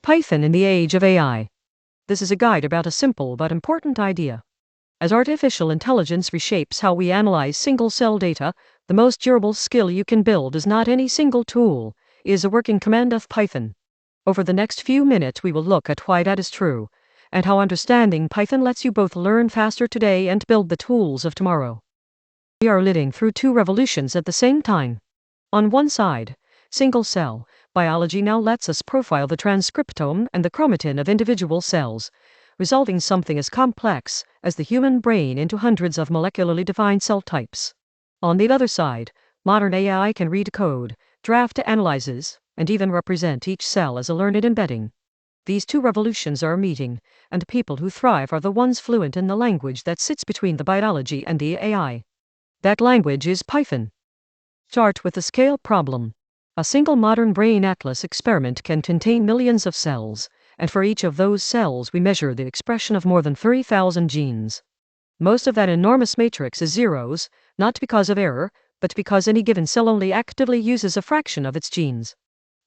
Python in the Age of AI. This is a guide about a simple but important idea. As artificial intelligence reshapes how we analyze single-cell data, the most durable skill you can build is not any single tool, it is a working command of Python. Over the next few minutes we will look at why that is true, and how understanding Python lets you both learn faster today and build the tools of tomorrow. We are living through two revolutions at the same time. On one side, single-cell biology now lets us profile the transcriptome and the chromatin of individual cells, resolving something as complex as the human brain into hundreds of molecularly defined cell types. On the other side, modern AI can read code, draft analyses, and even represent each cell as a learned embedding. These two revolutions are meeting, and people who thrive are the ones fluent in the language that sits between the biology and the AI. That language is Python. Start with the scale problem. A single modern brain atlas experiment can contain millions of cells, and for each of those cells we measure the expression of more than 30,000 genes. Most of that enormous matrix is zeros, not because of error, but because any given cell only actively uses a fraction of its genes.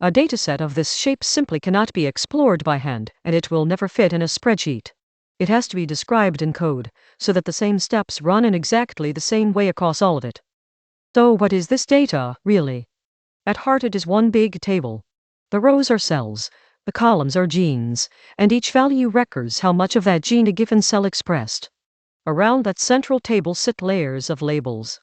A dataset of this shape simply cannot be explored by hand, and it will never fit in a spreadsheet. It has to be described in code, so that the same steps run in exactly the same way across all of it. So what is this data, really? At heart it is one big table. The rows are cells, the columns are genes, and each value records how much of that gene a given cell expressed. Around that central table sit layers of labels.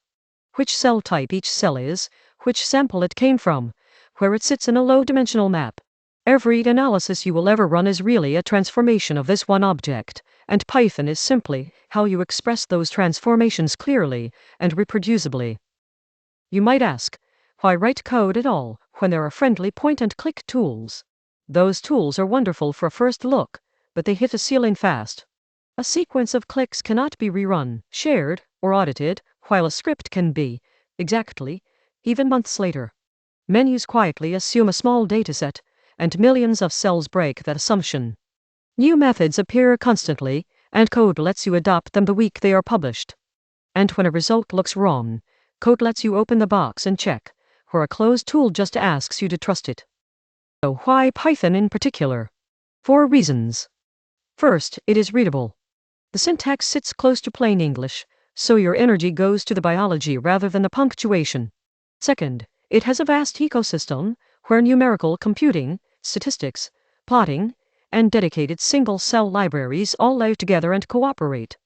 Which cell type each cell is, which sample it came from, where it sits in a low-dimensional map. Every analysis you will ever run is really a transformation of this one object, and Python is simply how you express those transformations clearly and reproducibly. You might ask, why write code at all when there are friendly point-and-click tools? Those tools are wonderful for a first look, but they hit a ceiling fast. A sequence of clicks cannot be rerun, shared, or audited, while a script can be, exactly, even months later. Menus quietly assume a small dataset, and millions of cells break that assumption. New methods appear constantly, and code lets you adopt them the week they are published. And when a result looks wrong, code lets you open the box and check, where a closed tool just asks you to trust it. So why Python in particular? 4 reasons. First, it is readable. The syntax sits close to plain English, so your energy goes to the biology rather than the punctuation. Second, it has a vast ecosystem where numerical computing, statistics, plotting, and dedicated single-cell libraries all live together and cooperate.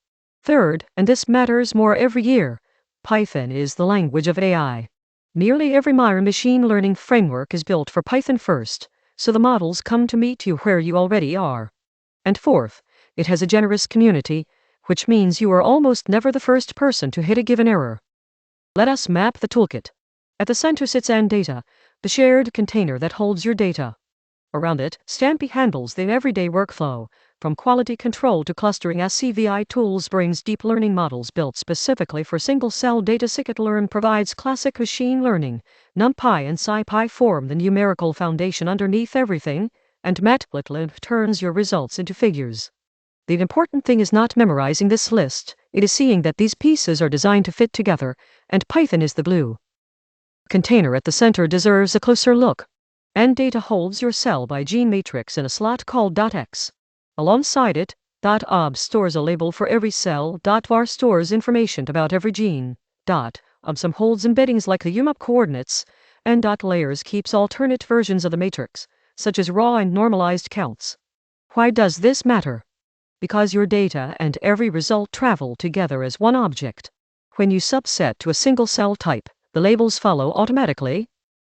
Third, and this matters more every year, Python is the language of AI. Nearly every modern machine learning framework is built for Python first, so the models come to meet you where you already are. And fourth, it has a generous community, which means you are almost never the first person to hit a given error. Let us map the toolkit. At the center sits AnnData, the shared container that holds your data. Around it, Scanpy handles the everyday workflow, from quality control to clustering as scVI tools brings deep learning models built specifically for single-cell data. Scikit-learn provides classic machine learning. NumPy and SciPy form the numerical foundation underneath everything, and Matplotlib turns your results into figures. The important thing is not memorizing this list, it is seeing that these pieces are designed to fit together, and Python is the glue. The container at the center deserves a closer look. AnnData holds your cell by gene matrix in a slot called .x. Alongside it, .ob stores a label for every cell, .var stores information about every gene, .obsum holds embeddings like the UMAP coordinates, and .layers keeps alternate versions of the matrix, such as raw and normalized counts. Why does this matter? Because your data and every result travel together as one object. When you subset to a single cell type, the labels follow automatically.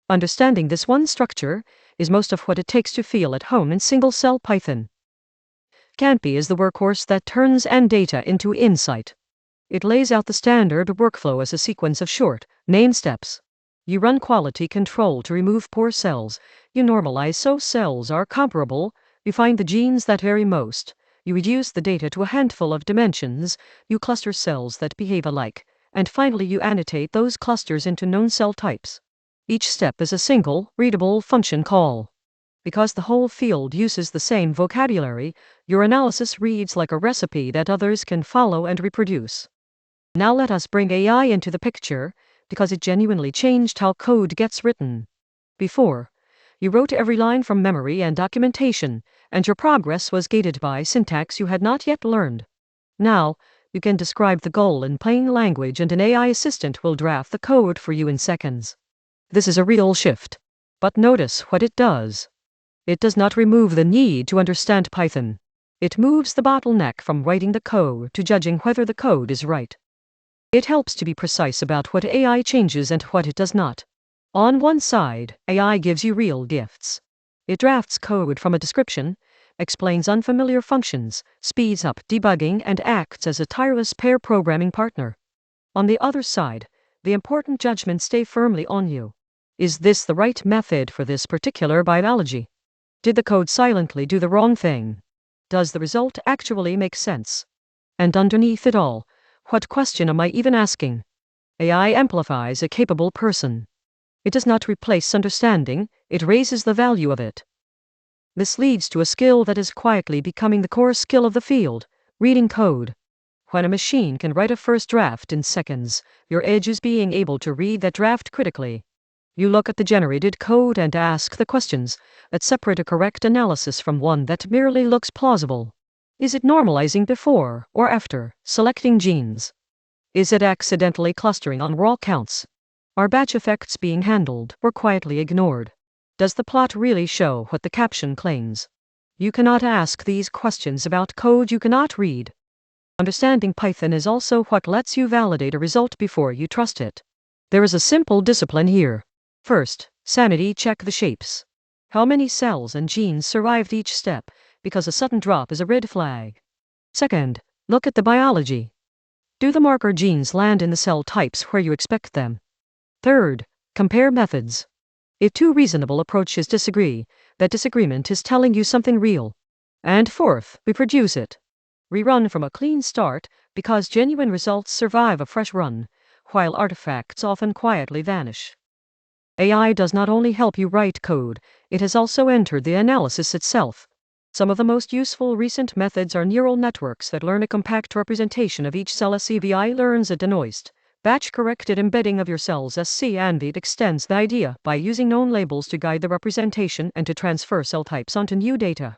Understanding this one structure is most of what it takes to feel at home in single-cell Python. Scanpy is the workhorse that turns AnnData into insight. It lays out the standard workflow as a sequence of short, named steps. You run quality control to remove poor cells. You normalize so cells are comparable. You find the genes that vary most. You reduce the data to a handful of dimensions. You cluster cells that behave alike. And finally you annotate those clusters into known cell types. Each step is a single, readable function call. Because the whole field uses the same vocabulary, your analysis reads like a recipe that others can follow and reproduce. Now let us bring AI into the picture, because it genuinely changed how code gets written. Before, You wrote every line from memory and documentation, and your progress was gated by syntax you had not yet learned. Now, you can describe the goal in plain language and an AI assistant will draft the code for you in seconds. This is a real shift. But notice what it does. It does not remove the need to understand Python. It moves the bottleneck from writing the code to judging whether the code is right. It helps to be precise about what AI changes and what it does not. On one side, AI gives you real gifts. It drafts code from a description, explains unfamiliar functions, speeds up debugging, and acts as a tireless pair programming partner. On the other side, the important judgments stay firmly on you. Is this the right method for this particular biology? Did the code silently do the wrong thing? Does the result actually make sense? And underneath it all, what question am I even asking? AI amplifies a capable person. It does not replace understanding, it raises the value of it. This leads to a skill that is quietly becoming the core skill of the field: reading code. When a machine can write a first draft in seconds, your edge is being able to read that draft critically. You look at the generated code and ask the questions that separate a correct analysis from one that merely looks plausible. Is it normalizing before or after selecting genes? Is it accidentally clustering on raw counts? Are batch effects being handled or quietly ignored? Does the plot really show what the caption claims? You cannot ask these questions about code you cannot read. Understanding Python is also what lets you validate a result before you trust it. There is a simple discipline here. First, sanity check the shapes. How many cells and genes survived each step, because a sudden drop is a red flag. Second, look at the biology. Do the marker genes land in the cell types where you expect them? Third, compare methods. If two reasonable approaches disagree, that disagreement is telling you something real. And fourth, reproduce it. Rerun from a clean start, because genuine results survive a fresh run, while artifacts often quietly vanish. AI does not only help you write code, it has also entered the analysis itself. Some of the most useful recent methods are neural networks that learn a compact representation of each cell as scVI learns a denoised, batch-corrected embedding of your cells as AnnData extends the idea by using known labels to guide the representation and to transfer cell types onto new data.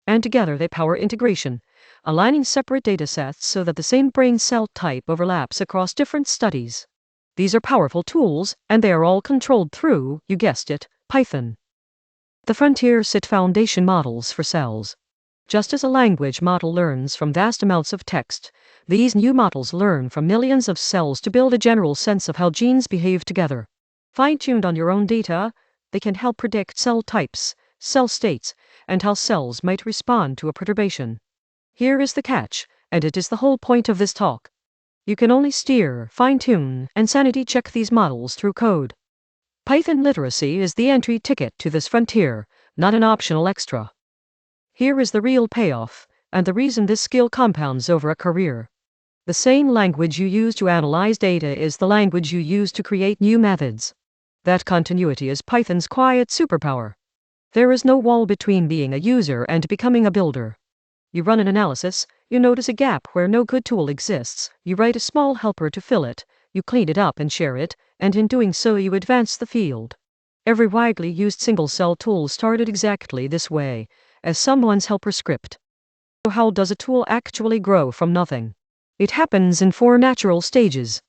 And together they power integration, aligning separate datasets so that the same brain cell type overlaps across different studies. These are powerful tools, and they are all controlled through, you guessed it, Python. The frontier sit foundation models for cells. Just as a language model learns from vast amounts of text, these new models learn from millions of cells to build a general sense of how genes behave together. Fine-tuned on your own data, they can help predict cell types, cell states, and how cells might respond to a perturbation. Here is the catch, and it is the whole point of this talk. You can only steer, fine-tune, and sanity check these models through code. Python literacy is the entry ticket to this frontier, not an optional extra. Here is the real payoff, and the reason this skill compounds over a career. The same language you use to analyze data is the language you use to create new methods. That continuity is Python's quiet superpower. There is no wall between being a user and becoming a builder. You run an analysis, you notice a gap where no good tool exists, you write a small helper to fill it, you clean it up and share it, and in doing so you advance the field. Every widely used single-cell tool started exactly this way, as someone's helper script. So how does a tool actually grow from nothing? It happens in 4 natural stages.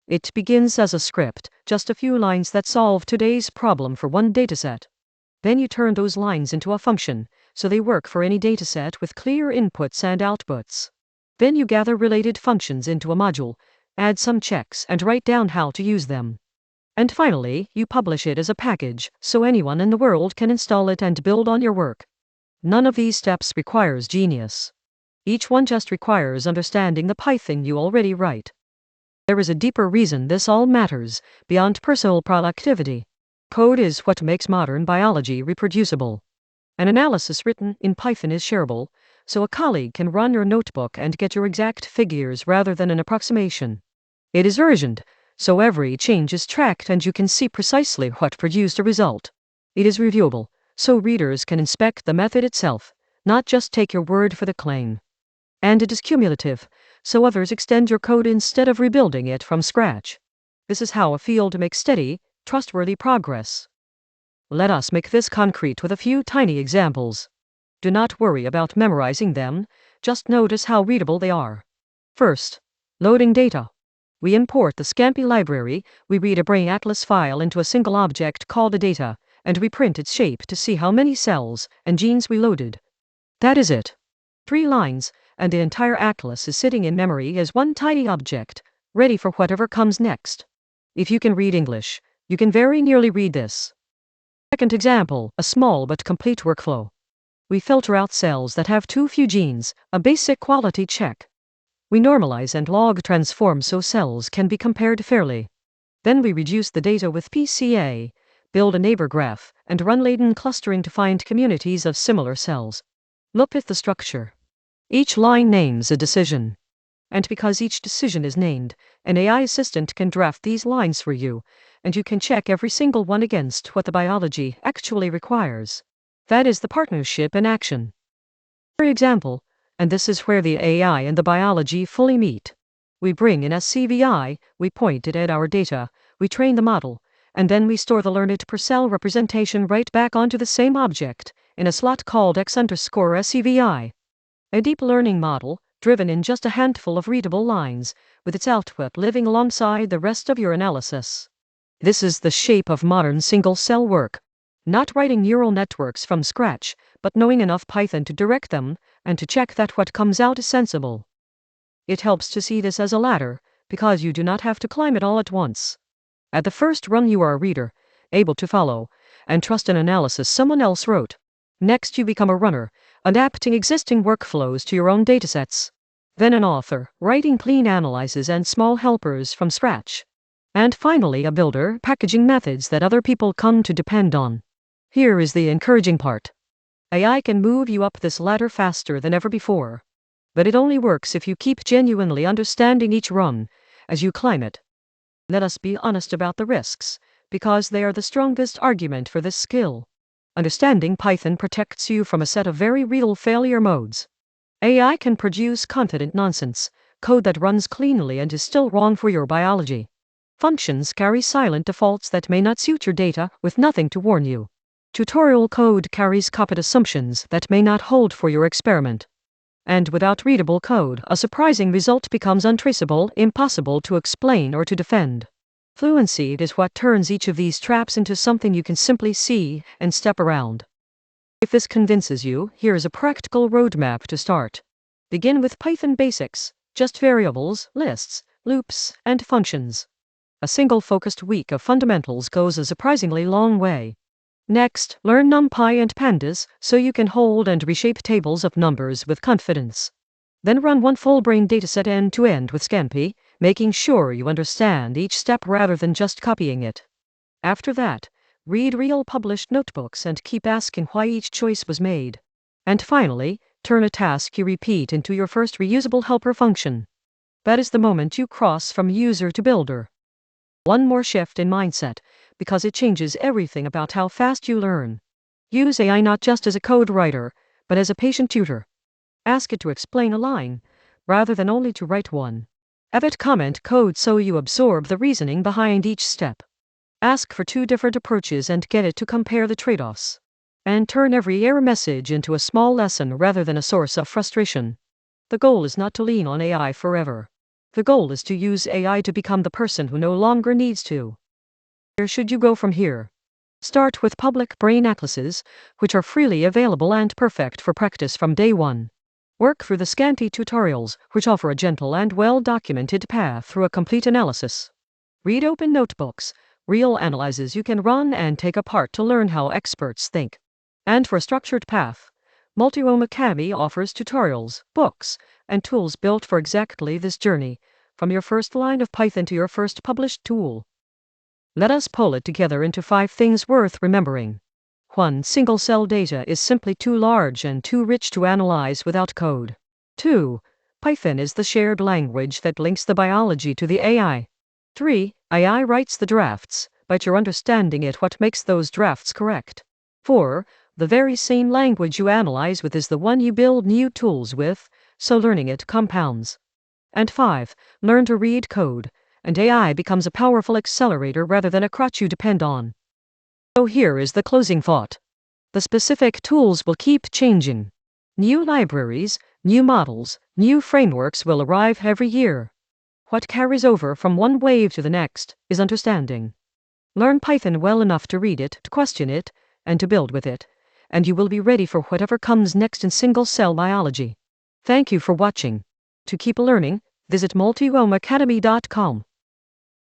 It begins as a script, just a few lines that solve today's problem for one dataset. Then you turn those lines into a function, so they work for any dataset with clear inputs and outputs. Then you gather related functions into a module, add some checks, and write down how to use them. And finally, you publish it as a package, so anyone in the world can install it and build on your work. None of these steps requires genius. Each one just requires understanding the Python you already write. There is a deeper reason this all matters, beyond personal productivity. Code is what makes modern biology reproducible. An analysis written in Python is shareable, so a colleague can run your notebook and get your exact figures rather than an approximation. It is urgent, so every change is tracked and you can see precisely what produced a result. It is reviewable, so readers can inspect the method itself, not just take your word for the claim. And it is cumulative, so others extend your code instead of rebuilding it from scratch. This is how a field makes steady, trustworthy progress. Let us make this concrete with a few tiny examples. Do not worry about memorizing them, just notice how readable they are. First, loading data. We import the Scanpy library, we read a brain atlas file into a single object called a data, and we print its shape to see how many cells and genes we loaded. That is it. 3 lines, and the entire atlas is sitting in memory as one tiny object, ready for whatever comes next. If you can read English, you can very nearly read this. Second example, a small but complete workflow. We filter out cells that have too few genes, a basic quality check. We normalize and log transform so cells can be compared fairly. Then we reduce the data with PCA, build a neighbor graph, and run latent clustering to find communities of similar cells. Look at the structure. Each line names a decision. And because each decision is named, an AI assistant can draft these lines for you, and you can check every single one against what the biology actually requires. That is the partnership in action. For example, and this is where the AI and the biology fully meet. We bring in a scVI, we point it at our data, we train the model, and then we store the learned per cell representation right back onto the same object, in a slot called x_scVI. A deep learning model, driven in just a handful of readable lines, with its output living alongside the rest of your analysis. This is the shape of modern single-cell work. Not writing neural networks from scratch, but knowing enough Python to direct them, and to check that what comes out is sensible. It helps to see this as a ladder, because you do not have to climb it all at once. At the first rung you are a reader, able to follow, and trust an analysis someone else wrote. Next you become a runner, adapting existing workflows to your own datasets. Then an author, writing clean analyses and small helpers from scratch. And finally a builder, packaging methods that other people come to depend on. Here is the encouraging part. AI can move you up this ladder faster than ever before. But it only works if you keep genuinely understanding each rung as you climb it. Let us be honest about the risks, because they are the strongest argument for this skill. Understanding Python protects you from a set of very real failure modes. AI can produce confident nonsense, code that runs cleanly and is still wrong for your biology. Functions carry silent defaults that may not suit your data, with nothing to warn you. Tutorial code carries copied assumptions that may not hold for your experiment. And without readable code, a surprising result becomes untraceable, impossible to explain or to defend. Fluency is what turns each of these traps into something you can simply see and step around. If this convinces you, here is a practical roadmap to start. Begin with Python basics, just variables, lists, loops, and functions. A single focused week of fundamentals goes a surprisingly long way. Next, learn NumPy and Pandas so you can hold and reshape tables of numbers with confidence. Then run one full-brain dataset end-to-end with Scanpy, making sure you understand each step rather than just copying it. After that, read real published notebooks and keep asking why each choice was made. And finally, turn a task you repeat into your first reusable helper function. That is the moment you cross from user to builder. One more shift in mindset, because it changes everything about how fast you learn. Use AI not just as a code writer, but as a patient tutor. Ask it to explain a line, rather than only to write one. Have it comment code so you absorb the reasoning behind each step. Ask for 2 different approaches and get it to compare the trade-offs. And turn every error message into a small lesson rather than a source of frustration. The goal is not to lean on AI forever. The goal is to use AI to become the person who no longer needs to. Where should you go from here? Start with public brain atlases, which are freely available and perfect for practice from day one. Work through the Scanpy tutorials, which offer a gentle and well-documented path through a complete analysis. Read open notebooks, real analyses you can run and take apart to learn how experts think. And for a structured path, Multiome Academy offers tutorials, books, and tools built for exactly this journey, from your first line of Python to your first published tool. Let us pull it together into 5 things worth remembering. 1. Single-cell data is simply too large and too rich to analyze without code. 2. Python is the shared language that links the biology to the AI. 3. AI writes the drafts, but you're understanding it what makes those drafts correct. 4. The very same language you analyze with is the one you build new tools with, so learning it compounds. And 5. Learn to read code, and AI becomes a powerful accelerator rather than a crutch you depend on. So here is the closing thought. The specific tools will keep changing. New libraries, new models, new frameworks will arrive every year. What carries over from one wave to the next is understanding. Learn Python well enough to read it, to question it, and to build with it, and you will be ready for whatever comes next in single-cell biology. Thank you for watching. To keep learning, visit multiromeacademy.com.